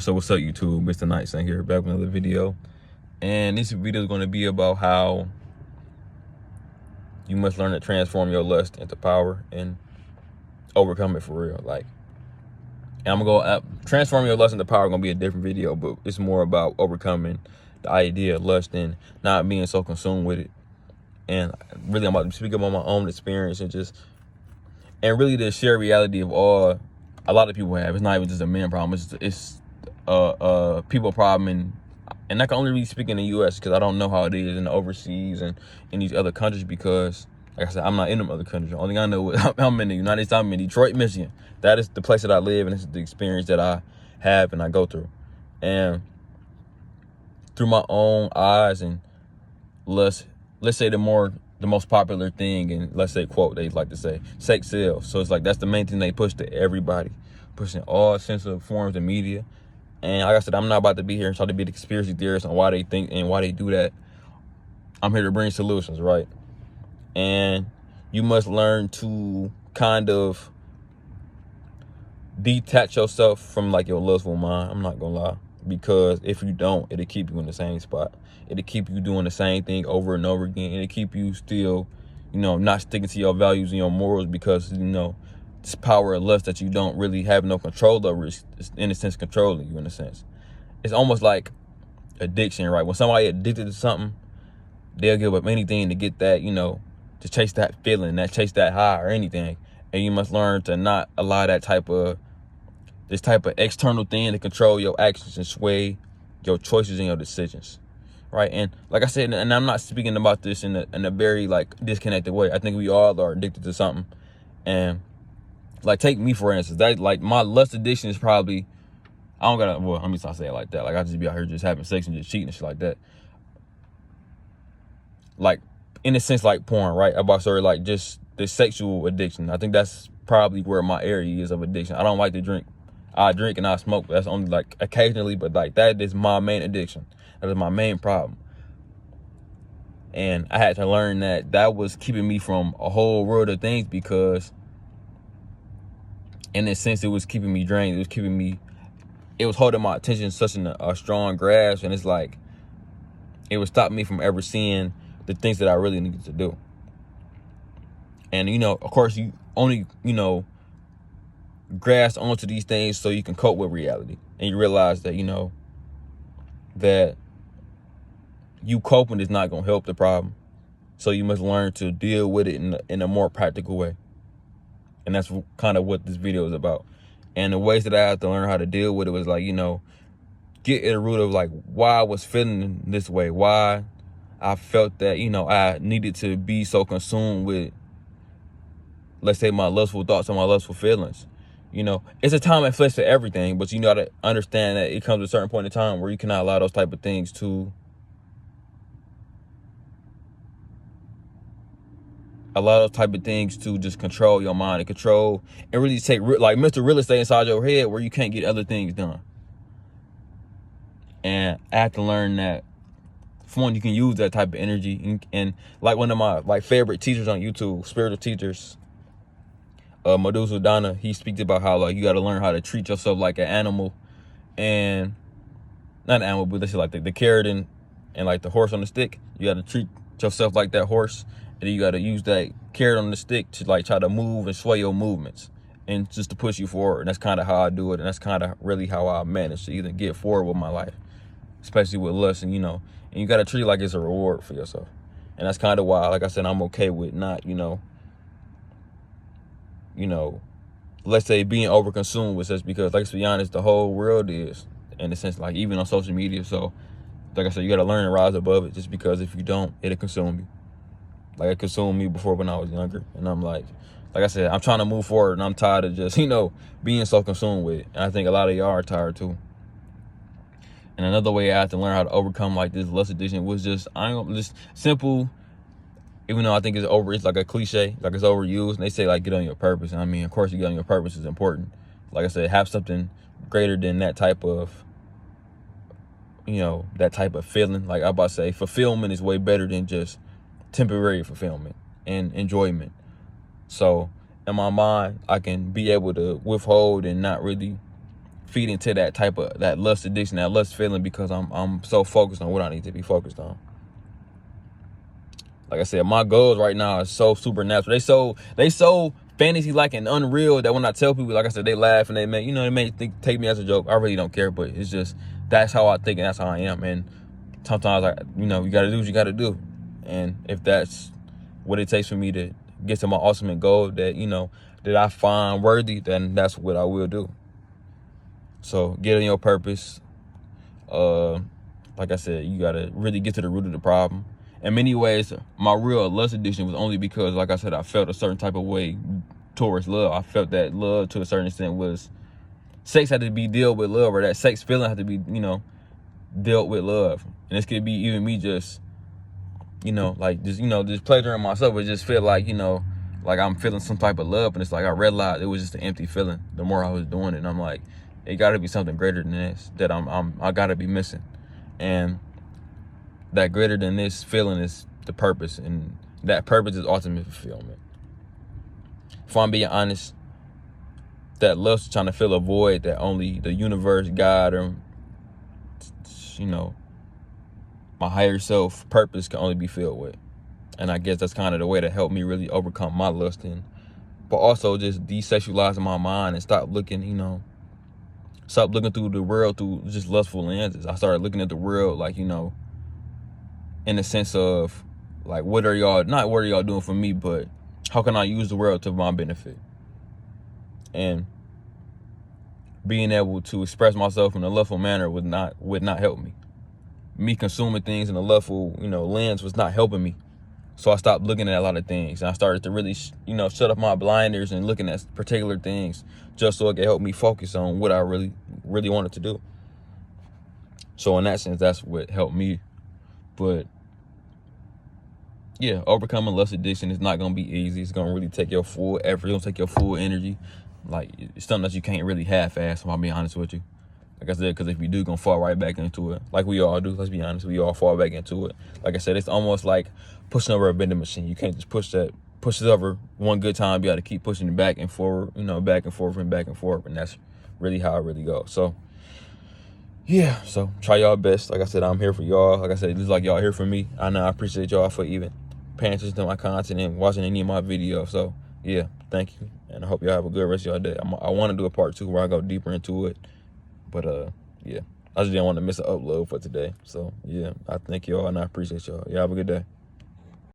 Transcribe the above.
So what's up, YouTube? Mr. Nightson here, back with another video. And this video is going to be about how you must learn to transform your lust into power and overcome it for real. And I'm going to go transform your lust into power. Going to be a different video, but it's more about overcoming the idea of lust and not being so consumed with it. And really, I'm about to speak about my own experience and really the sheer reality of all a lot of people have. It's not even just a man problem. It's people problem, and I can only really speak in the U.S. because I don't know how it is in the overseas and in these other countries, because like I said, I'm not in them other countries. Only I know I'm in the United States. I'm in Detroit, Michigan. That is the place that I live, and this is the experience that I have and I go through. And through my own eyes, and let's say the most popular thing, and let's say quote they like to say, sex sells. So it's like that's the main thing they push to everybody, pushing all sensitive forms of media. And like I said, I'm not about to be here and try to be the conspiracy theorist on why they think and why they do that. I'm here to bring solutions, right? And you must learn to kind of detach yourself from like your lustful mind. I'm not gonna lie, because if you don't, it'll keep you in the same spot. It'll keep you doing the same thing over and over again. It'll keep you still, not sticking to your values and your morals, because this power of lust that you don't really have no control over is in a sense controlling you. In a sense, it's almost like addiction, right? When somebody addicted to something, they'll give up anything to get that, to chase that feeling, chase that high or anything. And you must learn to not allow this type of external thing to control your actions and sway your choices and your decisions, right? And like I said, and I'm not speaking about this in a very like disconnected way. I think we all are addicted to something. And like, take me for instance, that like my lust addiction is probably, I don't gotta, well, let me not say it like that. Like, I just be out here just having sex and just cheating and shit like that. Like, in a sense, like porn, right? About sort of like just the sexual addiction. I think that's probably where my area is of addiction. I don't like to drink. I drink and I smoke, but that's only like occasionally. But like, that is my main addiction. That is my main problem. And I had to learn that was keeping me from a whole world of things, because in a sense, it was keeping me drained. It was holding my attention in such a strong grasp. And it's like, it would stop me from ever seeing the things that I really needed to do. And, of course, you only, grasp onto these things so you can cope with reality. And you realize that, that you coping is not going to help the problem. So you must learn to deal with it in a more practical way. And that's kind of what this video is about. And the ways that I had to learn how to deal with it was like, get at the root of like why I was feeling this way, why I felt that, I needed to be so consumed with, let's say, my lustful thoughts and my lustful feelings. It's a time and place for everything, but you got to understand that it comes to a certain point in time where you cannot allow those type of things to just control your mind and really take like Mr. Real Estate inside your head, where you can't get other things done. And I had to learn that, for one, you can use that type of energy. And like one of my like favorite teachers on YouTube, spiritual teachers, Medusa Donna, he speaks about how like you got to learn how to treat yourself like an animal, and not an animal, but this is like the carrot and like the horse on the stick. You got to treat yourself like that horse, and then you got to use that carrot on the stick to like try to move and sway your movements and just to push you forward. And that's kind of how I do it, and that's kind of really how I manage to either get forward with my life, especially with lust. And and you got to treat it like it's a reward for yourself. And that's kind of why, like I said, I'm okay with not let's say being overconsumed with such, because let's be honest, the whole world is, in a sense, like even on social media. So like I said, you got to learn to rise above it, just because if you don't, it'll consume you. Like it consumed me before when I was younger. And I'm like I said, I'm trying to move forward, and I'm tired of just, being so consumed with it. And I think a lot of y'all are tired too. And another way I had to learn how to overcome like this lust addiction was just simple, even though I think it's like a cliche, like it's overused. And they say like get on your purpose. And I mean, of course, you get on your purpose is important. Like I said, have something greater than that type of, that type of feeling. Like I'm about to say, fulfillment is way better than just temporary fulfillment and enjoyment. So in my mind, I can be able to withhold and not really feed into that lust addiction, that lust feeling, because I'm so focused on what I need to be focused on. Like I said, my goals right now are so supernatural. They so fantasy like and unreal that when I tell people, like I said, they laugh and they may take me as a joke. I really don't care, but it's just, that's how I think and that's how I am. And sometimes you gotta do what you gotta do. And if that's what it takes for me to get to my ultimate goal that I find worthy, then that's what I will do. So get in your purpose. Like I said, you gotta really get to the root of the problem. In many ways, my real lust addiction was only because, like I said, I felt a certain type of way towards love. I felt that love, to a certain extent, was sex had to be dealt with love, or that sex feeling had to be, dealt with love. And this could be even me just pleasuring myself, but just feel like, like I'm feeling some type of love. And it's like I realized it was just an empty feeling the more I was doing it. And I'm like, it got to be something greater than this that I got to be missing. And that greater than this feeling is the purpose, and that purpose is ultimate fulfillment. If I'm being honest, that lust is trying to fill a void that only the universe, God, or my higher self purpose can only be filled with. And I guess that's kind of the way to help me really overcome my lust, but also just desexualizing my mind and stop looking through the world through just lustful lenses. I started looking at the world like, in the sense of like, what are y'all doing for me, but how can I use the world to my benefit? And being able to express myself in a lustful manner would not help me. Me consuming things in a lustful, lens was not helping me. So I stopped looking at a lot of things, and I started to really, shut up my blinders and looking at particular things just so it could help me focus on what I really, really wanted to do. So in that sense, that's what helped me. But yeah, overcoming lust addiction is not going to be easy. It's going to really take your full effort. It's going to take your full energy. Like, it's something that you can't really half-ass, if I'm being honest with you. Like I said, because if you do, you're going to fall right back into it. Like we all do. Let's be honest. We all fall back into it. Like I said, it's almost like pushing over a vending machine. You can't just push it over one good time. You got to keep pushing it back and forward, back and forth and back and forth. And that's really how it really goes. So, yeah. So, try y'all best. Like I said, I'm here for y'all. Like I said, this is like y'all here for me. I know I appreciate y'all for even paying attention to my content and watching any of my videos. So, yeah. Thank you. And I hope y'all have a good rest of y'all day. I want to do a part 2 where I go deeper into it. But, yeah, I just didn't want to miss an upload for today. So, yeah, I thank y'all and I appreciate y'all. Y'all have a good day.